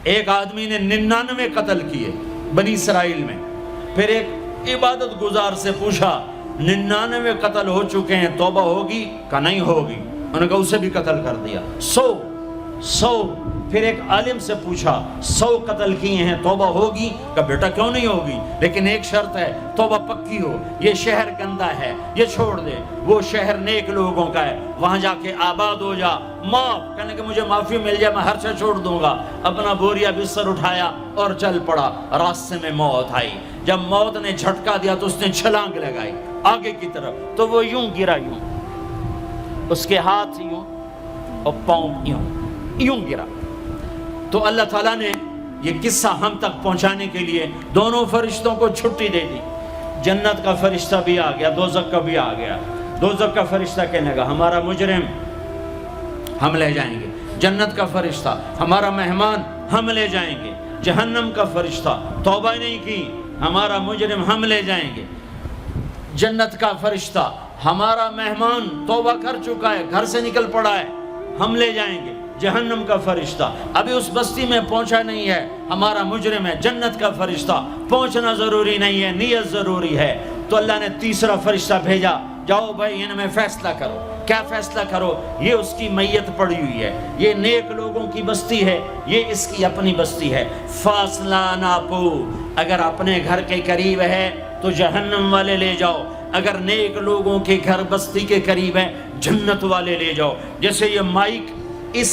ایک آدمی نے 99 قتل کیے بنی اسرائیل میں، پھر ایک عبادت گزار سے پوچھا 99 قتل ہو چکے ہیں، توبہ ہوگی کہ نہیں ہوگی؟ انہوں نے کہا اسے بھی قتل کر دیا۔ 100 پھر ایک عالم سے پوچھا 100 قتل کیے ہیں، توبہ ہوگی؟ کہ بیٹا کیوں نہیں ہوگی، لیکن ایک شرط ہے، توبہ پکی ہو، یہ شہر گندا ہے، یہ چھوڑ دے، وہ شہر نیک لوگوں کا ہے، وہاں جا کے آباد ہو جا، معاف کہنے کہ مجھے معافی مل جائے میں ہر چیز چھوڑ دوں گا۔ اپنا بوریا بستر اٹھایا اور چل پڑا۔ راستے میں موت آئی، جب موت نے جھٹکا دیا تو اس نے چھلانگ لگائی آگے کی طرف، تو وہ یوں گرا، یوں اس کے ہاتھ یوں اور پاؤں یوں گرا۔ تو اللہ تعالیٰ نے یہ قصہ ہم تک پہنچانے کے لیے دونوں فرشتوں کو چھٹی دے دی۔ جنت کا فرشتہ بھی آ گیا، دوزخ کا بھی آ گیا۔ دوزخ کا فرشتہ کہنے لگا ہمارا مجرم ہم لے جائیں گے، جنت کا فرشتہ ہمارا مہمان ہم لے جائیں گے، جہنم کا فرشتہ توبہ نہیں کی ہمارا مجرم ہم لے جائیں گے، جنت کا فرشتہ ہمارا مہمان توبہ کر چکا ہے، گھر سے نکل پڑا ہے، ہم لے جائیں گے۔ جہنم کا فرشتہ ابھی اس بستی میں پہنچا نہیں ہے، ہمارا مجرم ہے۔ جنت کا فرشتہ پہنچنا ضروری نہیں ہے، نیت ضروری ہے۔ تو اللہ نے تیسرا فرشتہ بھیجا، جاؤ بھائی ان میں فیصلہ کرو۔ کیا فیصلہ کرو؟ یہ اس کی میت پڑی ہوئی ہے، یہ نیک لوگوں کی بستی ہے، یہ اس کی اپنی بستی ہے، فاصلہ ناپو۔ اگر اپنے گھر کے قریب ہے تو جہنم والے لے جاؤ، اگر نیک لوگوں کے گھر بستی کے قریب ہے جنت والے لے جاؤ۔ جیسے یہ مائک اس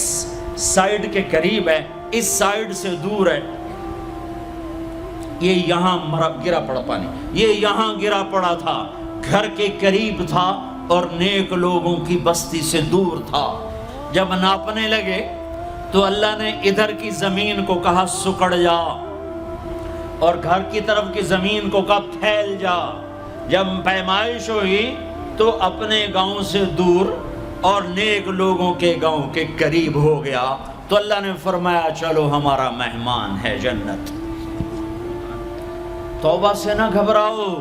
سائیڈ کے قریب ہے، اس سائیڈ سے دور ہے، یہ یہاں گرا پڑا پانی، یہ یہاں گرا پڑا تھا، گھر کے قریب تھا اور نیک لوگوں کی بستی سے دور تھا۔ جب ناپنے لگے تو اللہ نے ادھر کی زمین کو کہا سکڑ جا، اور گھر کی طرف کی زمین کو کہا پھیل جا۔ جب پیمائش ہوئی تو اپنے گاؤں سے دور اور نیک لوگوں کے گاؤں کے قریب ہو گیا، تو اللہ نے فرمایا چلو ہمارا مہمان ہے جنت۔ توبہ سے نہ گھبراؤ،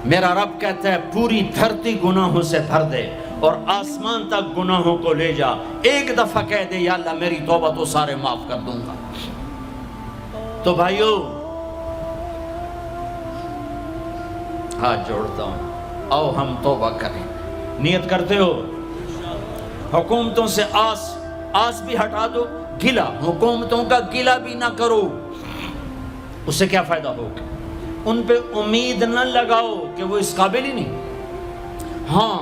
میرا رب کہتا ہے پوری دھرتی گناہوں سے بھر دے اور آسمان تک گناہوں کو لے جا، ایک دفعہ کہہ دے یا اللہ میری توبہ تو سارے معاف کر دوں گا۔ تو بھائیو ہاتھ جوڑتا ہوں، آؤ ہم توبہ کریں۔ نیت کرتے ہو؟ حکومتوں سے آس بھی ہٹا دو، گلا حکومتوں کا گلا بھی نہ کرو، اس سے کیا فائدہ ہوگا؟ ان پہ امید نہ لگاؤ کہ وہ اس قابل ہی نہیں، ہاں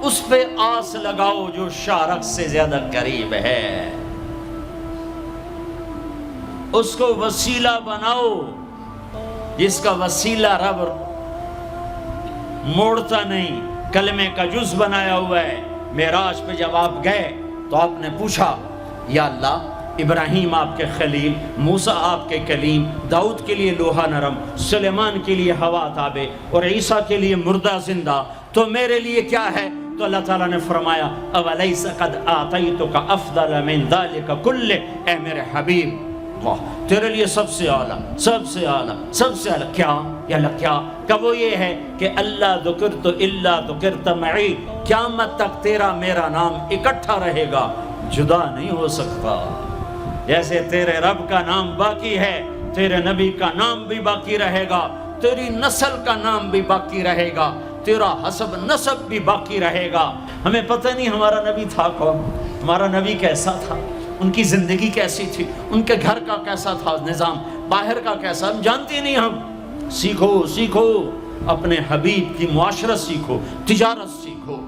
اس پہ آس لگاؤ جو شارق سے زیادہ قریب ہے، اس کو وسیلہ بناؤ جس کا وسیلہ رب موڑتا نہیں، کلمے کا جز بنایا ہوا ہے۔ معراج پہ جب آپ گئے تو آپ نے پوچھا یا اللہ ابراہیم آپ کے خلیل، موسیٰ آپ کے کلیم، داؤد کے لیے لوہا نرم، سلیمان کے لیے ہوا تابع اور عیسیٰ کے لیے مردہ زندہ، تو میرے لیے کیا ہے؟ تو اللہ تعالیٰ نے فرمایا اولیس قد آتیتک افضل من ذلک کل، اے میرے حبیب واہ تیرے لیے سب سے اعلیٰ، سب سے اعلیٰ، سب سے اعلیٰ کیا؟ یا اللہ کیا؟ کہ وہ یہ ہے کہ اللہ ذکرت الا ذکرت معی، قیامت تک تیرا میرا نام اکٹھا رہے گا، جدا نہیں ہو سکتا۔ جیسے تیرے رب کا نام باقی ہے، تیرے نبی کا نام بھی باقی رہے گا، تیری نسل کا نام بھی باقی رہے گا، تیرا حسب نسب بھی باقی رہے گا۔ ہمیں پتہ نہیں ہمارا نبی تھا کون، ہمارا نبی کیسا تھا، ان کی زندگی کیسی تھی، ان کے گھر کا کیسا تھا نظام، باہر کا کیسا، ہم جانتے نہیں۔ ہم سیکھو اپنے حبیب کی معاشرت سیکھو، تجارت سیکھو۔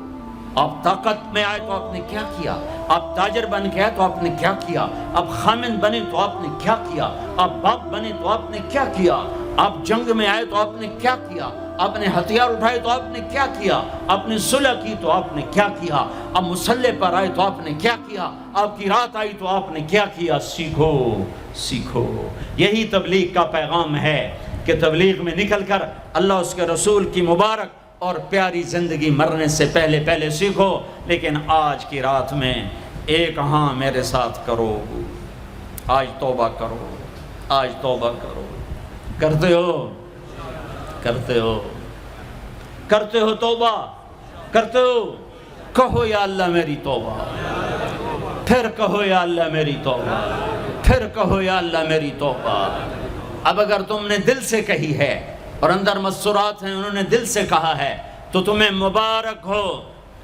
آپ طاقت میں آئے تو آپ نے کیا کیا، آپ تاجر بن کے آئے تو آپ نے کیا کیا، آپ خامن بنے تو آپ نے کیا کیا، آپ باپ بنے تو آپ نے کیا کیا، آپ جنگ میں آئے تو آپ نے کیا کیا، آپ نے ہتھیار اٹھائے تو آپ نے کیا کیا، آپ نے صلح کی تو آپ نے کیا کیا، آپ مسلح پر آئے تو آپ نے کیا کیا، آپ کی رات آئی تو آپ نے کیا کیا۔ سیکھو۔ یہی تبلیغ کا پیغام ہے کہ تبلیغ میں نکل کر اللہ اس کے رسول کی مبارک اور پیاری زندگی مرنے سے پہلے سیکھو۔ لیکن آج کی رات میں ایک ہاں میرے ساتھ کرو، آج توبہ کرو، آج توبہ کرو۔ کرتے ہو توبہ، کرتے ہو؟ کہو یا اللہ میری توبہ، پھر کہو یا اللہ میری توبہ، پھر کہو یا اللہ میری توبہ۔ اب اگر تم نے دل سے کہی ہے اور اندر مسرات ہیں انہوں نے دل سے کہا ہے تو تمہیں مبارک ہو،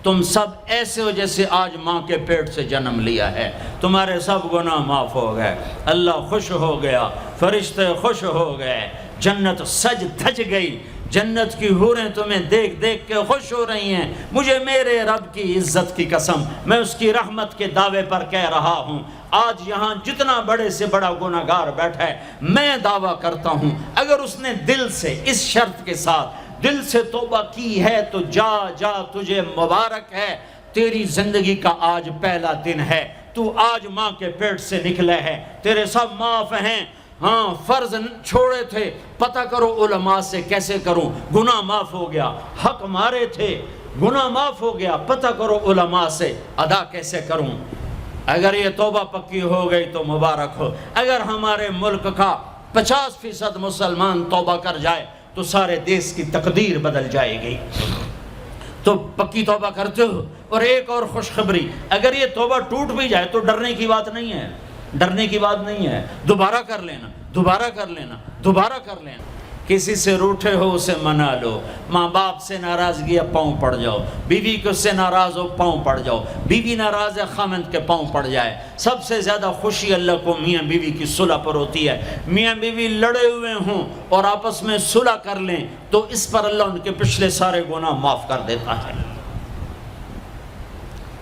تم سب ایسے ہو جیسے آج ماں کے پیٹ سے جنم لیا ہے، تمہارے سب گناہ معاف ہو گئے، اللہ خوش ہو گیا، فرشتے خوش ہو گئے، جنت سج دھج گئی، جنت کی حوریں تمہیں دیکھ دیکھ کے خوش ہو رہی ہیں۔ مجھے میرے رب کی عزت کی قسم، میں اس کی رحمت کے دعوے پر کہہ رہا ہوں، آج یہاں جتنا بڑے سے بڑا گناہگار بیٹھا ہے، میں دعویٰ کرتا ہوں اگر اس نے دل سے اس شرط کے ساتھ دل سے توبہ کی ہے تو جا جا، تجھے مبارک ہے، تیری زندگی کا آج پہلا دن ہے، تو آج ماں کے پیٹ سے نکلے ہے، تیرے سب معاف ہیں۔ ہاں فرض چھوڑے تھے، پتہ کرو علماء سے کیسے کروں، گناہ معاف ہو گیا، حق مارے تھے گناہ معاف ہو گیا، پتہ کرو علماء سے ادا کیسے کروں۔ اگر یہ توبہ پکی ہو گئی تو مبارک ہو۔ اگر ہمارے ملک کا 50% مسلمان توبہ کر جائے تو سارے دیش کی تقدیر بدل جائے گی۔ تو پکی توبہ کرتے ہو۔ اور ایک اور خوشخبری، اگر یہ توبہ ٹوٹ بھی جائے تو ڈرنے کی بات نہیں ہے، ڈرنے کی بات نہیں ہے، دوبارہ کر لینا، دوبارہ کر لینا، دوبارہ کر لینا۔ کسی سے روٹھے ہو اسے منا لو، ماں باپ سے ناراضگی ہے پاؤں پڑ جاؤ، بیوی کو سے ناراض ہو پاؤں پڑ جاؤ، بیوی ناراض ہے خامند کے پاؤں پڑ جائے۔ سب سے زیادہ خوشی اللہ کو میاں بیوی کی صلح پر ہوتی ہے۔ میاں بیوی لڑے ہوئے ہوں اور آپس میں صلح کر لیں تو اس پر اللہ ان کے پچھلے سارے گناہ معاف کر دیتا ہے۔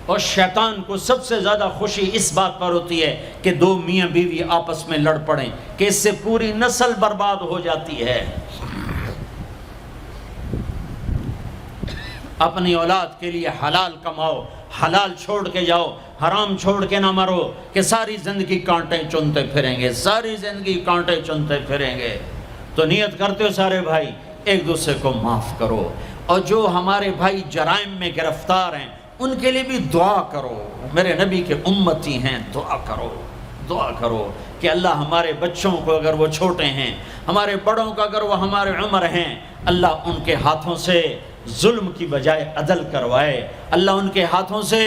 اور شیطان کو سب سے زیادہ خوشی اس بات پر ہوتی ہے کہ دو میاں بیوی آپس میں لڑ پڑیں، کہ اس سے پوری نسل برباد ہو جاتی ہے۔ اپنی اولاد کے لیے حلال کماؤ، حلال چھوڑ کے جاؤ، حرام چھوڑ کے نہ مرو کہ ساری زندگی کانٹے چنتے پھریں گے، ساری زندگی کانٹے چنتے پھریں گے۔ تو نیت کرتے ہو سارے بھائی ایک دوسرے کو معاف کرو، اور جو ہمارے بھائی جرائم میں گرفتار ہیں ان کے لیے بھی دعا کرو، میرے نبی کے امتی ہیں، دعا کرو، دعا کرو کہ اللہ ہمارے بچوں کو اگر وہ چھوٹے ہیں، ہمارے بڑوں کا اگر وہ ہمارے عمر ہیں، اللہ ان کے ہاتھوں سے ظلم کی بجائے عدل کروائے، اللہ ان کے ہاتھوں سے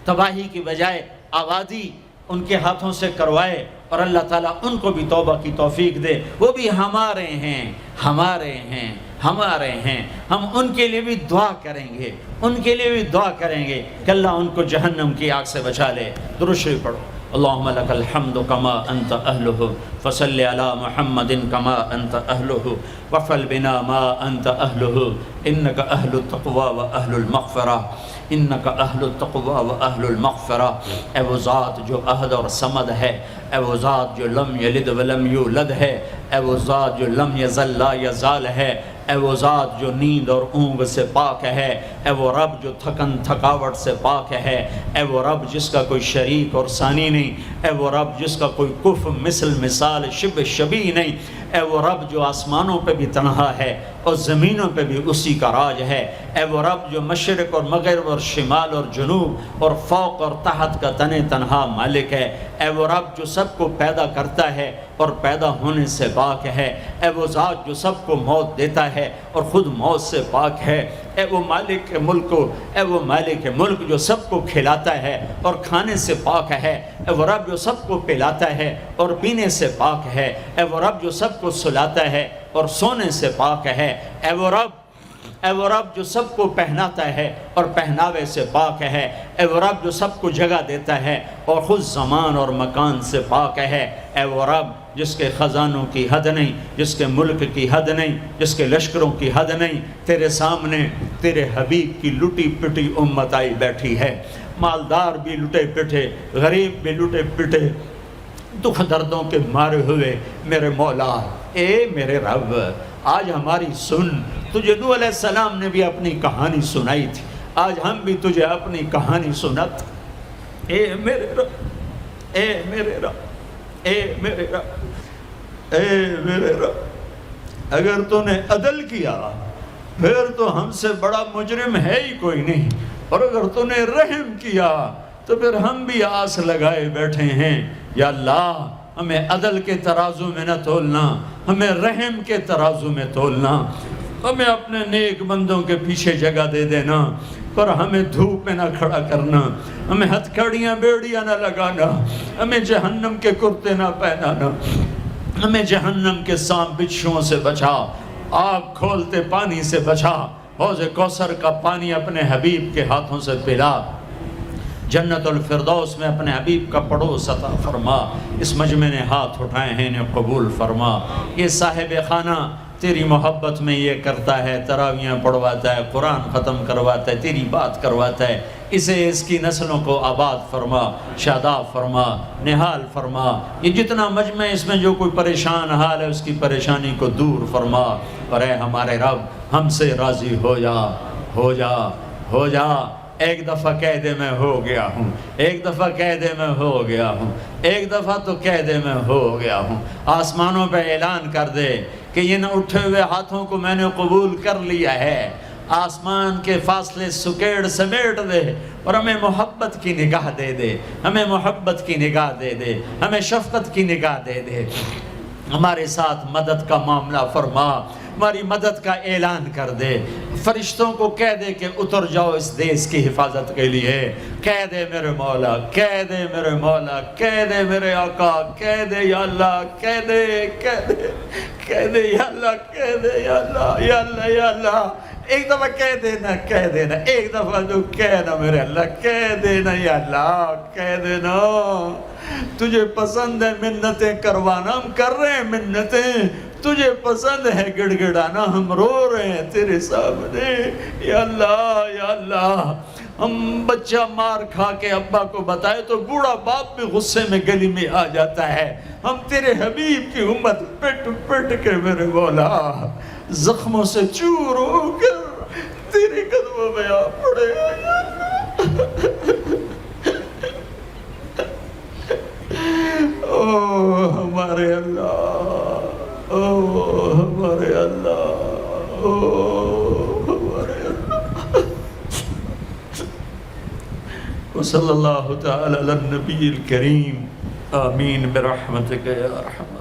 تباہی کی بجائے آبادی ان کے ہاتھوں سے کروائے، اور اللہ تعالیٰ ان کو بھی توبہ کی توفیق دے۔ وہ بھی ہمارے ہیں، ہمارے ہیں، ہمارے ہیں، ہم ان کے لیے بھی دعا کریں گے، ان کے لیے بھی دعا کریں گے کہ اللہ ان کو جہنم کی آگ سے بچا لے۔ درود شریف پڑھو۔ اللہم لک الحمد کما انت اہلہ فصل علی محمد کما انت اہلہ وفعل بنا ما انت اہلہ انک اہل التقوی و اہل المغفرہ، انک اہل التقوی و اہل المغفرہ۔ اے وہ ذات جو عہد اور صمد ہے، اے وہ ذات جو لم یلد ولم یولد ہے، اے وہ ذات جو لم یزل لا یزال ہے، اے وہ ذات جو نیند اور اونگ سے پاک ہے، اے وہ رب جو تھکن تھکاوٹ سے پاک ہے، اے وہ رب جس کا کوئی شریک اور ثانی نہیں، اے وہ رب جس کا کوئی کف مثل مثال شبہ شبیہ نہیں، اے وہ رب جو آسمانوں پہ بھی تنہا ہے اور زمینوں پہ بھی اسی کا راج ہے، اے وہ رب جو مشرق اور مغرب اور شمال اور جنوب اور فوق اور تحت کا تن تنہا مالک ہے، اے وہ رب جو سب کو پیدا کرتا ہے اور پیدا ہونے سے پاک ہے، اے وہ ذات جو سب کو موت دیتا ہے اور خود موت سے پاک ہے، اے وہ مالک ملک، اے وہ مالک ملک جو سب کو کھلاتا ہے اور کھانے سے پاک ہے، اے وہ رب جو سب کو پلاتا ہے اور پینے سے پاک ہے، اے وہ رب جو سب کو سلاتا ہے اور سونے سے پاک ہے، اے وہ رب جو سب کو پہناتا ہے اور پہناوے سے پاک ہے، اے وہ رب جو سب کو جگہ دیتا ہے اور خود زمان اور مکان سے پاک ہے، اے وہ رب جس کے خزانوں کی حد نہیں، جس کے ملک کی حد نہیں، جس کے لشکروں کی حد نہیں، تیرے سامنے تیرے حبیب کی لٹی پٹی امت آئی بیٹھی ہے، مالدار بھی لٹے پٹے، غریب بھی لٹے پٹے، دکھ دردوں کے مارے ہوئے میرے مولا، اے میرے رب آج ہماری سن۔ تجھے نوح علیہ السلام نے بھی اپنی کہانی سنائی تھی، آج ہم بھی تجھے اپنی کہانی سنت۔ اے میرے رب، اے میرے رب، اے میرے رب، اے میرے رب، اگر تو نے عدل کیا پھر تو ہم سے بڑا مجرم ہے ہی کوئی نہیں، اور اگر تو نے رحم کیا تو پھر ہم بھی آس لگائے بیٹھے ہیں۔ یا اللہ ہمیں عدل کے ترازو میں نہ تولنا، ہمیں رحم کے ترازو میں تولنا۔ ہمیں اپنے نیک بندوں کے پیچھے جگہ دے دینا، پر ہمیں دھوپ میں نہ کھڑا کرنا، ہمیں ہتھکڑیاں بیڑیاں نہ لگانا، ہمیں جہنم کے کرتے نہ پہنانا، ہمیں جہنم کے سانپ بچھوؤں سے بچا، آگ کھولتے پانی سے بچا، حوض کوثر کا پانی اپنے حبیب کے ہاتھوں سے پلا، جنت الفردوس میں اپنے حبیب کا پڑوس عطا فرما، اس مجمع نے ہاتھ اٹھائے ہیں انہیں قبول فرما۔ یہ صاحب خانہ تیری محبت میں یہ کرتا ہے، تراویاں پڑھواتا ہے، قرآن ختم کرواتا ہے، تیری بات کرواتا ہے، اسے اس کی نسلوں کو آباد فرما، شاداب فرما، نہال فرما۔ یہ جتنا مجمع اس میں جو کوئی پریشان حال ہے اس کی پریشانی کو دور فرما، اور اے ہمارے رب ہم سے راضی ہو جا، ہو جا، ہو جا۔ ایک دفعہ کہہ دے میں ہو گیا ہوں، ایک دفعہ کہہ دے میں ہو گیا ہوں، ایک دفعہ تو کہہ دے میں ہو گیا ہوں۔ آسمانوں پہ اعلان کر دے کہ یہ نہ اٹھے ہوئے ہاتھوں کو میں نے قبول کر لیا ہے۔ آسمان کے فاصلے سکیڑ سمیٹ دے اور ہمیں محبت کی نگاہ دے دے، ہمیں محبت کی نگاہ دے دے، ہمیں شفقت کی نگاہ دے دے۔ ہمارے ساتھ مدد کا معاملہ فرما، ہماری مدد کا اعلان کر دے، فرشتوں کو کہہ دے کہ اتر جاؤ اس دیس کی حفاظت کے لیے، کہہ دے میرے مولا، کہہ دے میرے مولا، کہہ دے میرے آقا، کہہ دے یا اللہ، کہہ دے، کہہ دے، کہہ دے یا اللہ، کہہ دے یا اللہ، یا اللہ، یا اللہ۔ ایک دفعہ کہہ دینا، کہہ دینا، ایک دفعہ جو کہنا میرے اللہ، کہہ دینا یا اللہ، کہہ دینا۔ تجھے پسند ہے منتیں کروانا، ہم کر رہے ہیں منتیں، تجھے پسند ہے گڑ گڑانا، ہم رو رہے ہیں تیرے سامنے یا اللہ، یا اللہ۔ ہم بچہ مار کھا کے ابا کو بتائے تو بوڑھا باپ بھی غصے میں گلی میں آ جاتا ہے، ہم تیرے حبیب کی امت پٹ پٹ کے میرے مولا زخموں سے چور ہو کر تیرے قدموں میں آ پڑے او ہمارے اللہ، او ہمارے اللہ، او ہمارے اللہ۔ وصلی اللہ تعالی علی النبی الکریم، آمین برحمتک یا ارحم۔